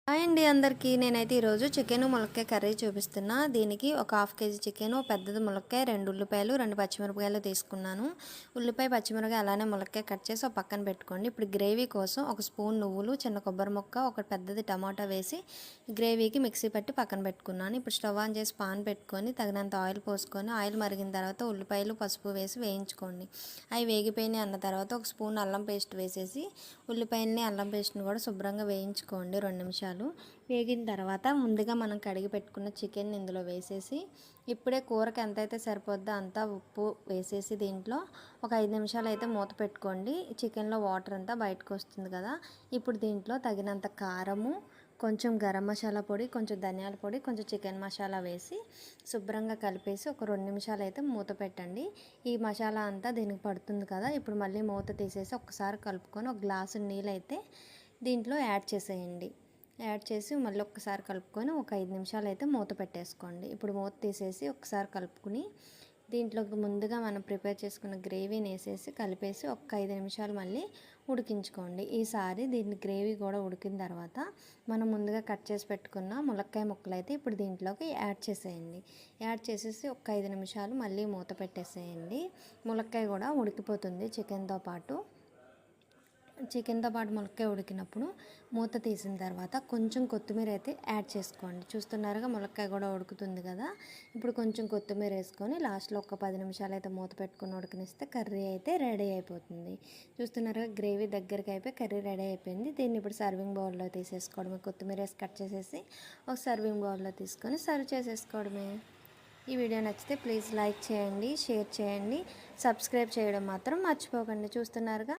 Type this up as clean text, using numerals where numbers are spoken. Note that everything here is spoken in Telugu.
హాయ్ అండి అందరికీ. నేనైతే ఈరోజు చికెన్ ములక్కాయ కర్రీ చూపిస్తున్నా. దీనికి ఒక హాఫ్ కేజీ చికెన్, పెద్దది ములక్కాయ, 2 ఉల్లిపాయలు, 2 పచ్చిమిరపకాయలు తీసుకున్నాను. ఉల్లిపాయ పచ్చిమిరపకాయ అలానే ములక్కాయ కట్ చేసి ఒక పక్కన పెట్టుకోండి. ఇప్పుడు గ్రేవీ కోసం ఒక స్పూన్ నువ్వులు, చిన్న కొబ్బరి ముక్క, ఒక పెద్దది టమాటా వేసి గ్రేవీకి మిక్సీ పట్టి పక్కన పెట్టుకున్నాను. ఇప్పుడు స్టవ్ ఆన్ చేసి పాన్ పెట్టుకొని తగినంత ఆయిల్ పోసుకొని ఆయిల్ మరిగిన తర్వాత ఉల్లిపాయలు పసుపు వేసి వేయించుకోండి. అవి వేగిపోయినాయి అన్న తర్వాత ఒక స్పూన్ అల్లం పేస్ట్ వేసేసి ఉల్లిపాయలని అల్లం పేస్ట్ని కూడా శుభ్రంగా వేయించుకోండి. 2 నిమిషాలు వేగిన తర్వాత ముందుగా మనం కడిగి పెట్టుకున్న చికెన్ ఇందులో వేసేసి ఇప్పుడే కూరకి ఎంతైతే సరిపోద్దో అంతా ఉప్పు వేసేసి దీంట్లో ఒక 5 నిమిషాలు అయితే మూత పెట్టుకోండి. చికెన్లో వాటర్ అంతా బయటకు వస్తుంది కదా. ఇప్పుడు దీంట్లో తగినంత కారము, కొంచెం గరం మసాలా పొడి, కొంచెం ధనియాల పొడి, కొంచెం చికెన్ మసాలా వేసి శుభ్రంగా కలిపేసి ఒక 2 నిమిషాలు అయితే మూత పెట్టండి. ఈ మసాలా అంతా దీనికి పడుతుంది కదా. ఇప్పుడు మళ్ళీ మూత తీసేసి ఒకసారి కలుపుకొని ఒక గ్లాసు నీళ్ళు అయితే దీంట్లో యాడ్ చేసేయండి. యాడ్ చేసి మళ్ళీ ఒక్కసారి కలుపుకొని ఒక 5 నిమిషాలు అయితే మూత పెట్టేసుకోండి. ఇప్పుడు మూత తీసేసి ఒకసారి కలుపుకుని దీంట్లోకి ముందుగా మనం ప్రిపేర్ చేసుకున్న గ్రేవీని వేసేసి కలిపేసి ఒక 5 నిమిషాలు మళ్ళీ ఉడికించుకోండి. ఈసారి దీన్ని గ్రేవీ కూడా ఉడికిన తర్వాత మనం ముందుగా కట్ చేసి పెట్టుకున్న ములక్కాయ ముక్కలు అయితే ఇప్పుడు దీంట్లోకి యాడ్ చేసేయండి. యాడ్ చేసేసి ఒక 5 నిమిషాలు మళ్ళీ మూత పెట్టేసేయండి. ములక్కాయ కూడా ఉడికిపోతుంది చికెన్తో పాటు ములక్కాయ ఉడికినప్పుడు మూత తీసిన తర్వాత కొంచెం కొత్తిమీర అయితే యాడ్ చేసుకోండి. చూస్తున్నారుగా ములక్కాయ కూడా ఉడుకుతుంది కదా. ఇప్పుడు కొంచెం కొత్తిమీర వేసుకొని లాస్ట్లో ఒక 10 నిమిషాలు అయితే మూత పెట్టుకొని ఉడకనిస్తే కర్రీ అయితే రెడీ అయిపోతుంది. చూస్తున్నారుగా గ్రేవీ దగ్గరికి అయిపోయి కర్రీ రెడీ అయిపోయింది. దీన్ని ఇప్పుడు సర్వింగ్ బౌల్లో తీసేసుకోవడమే. కొత్తిమీర వేసి కట్ చేసేసి ఒక సర్వింగ్ బౌల్లో తీసుకొని సర్వ్ చేసేసుకోవడమే. ఈ వీడియో నచ్చితే ప్లీజ్ లైక్ చేయండి, షేర్ చేయండి, సబ్స్క్రైబ్ చేయడం మాత్రం మర్చిపోకండి. చూస్తున్నారుగా.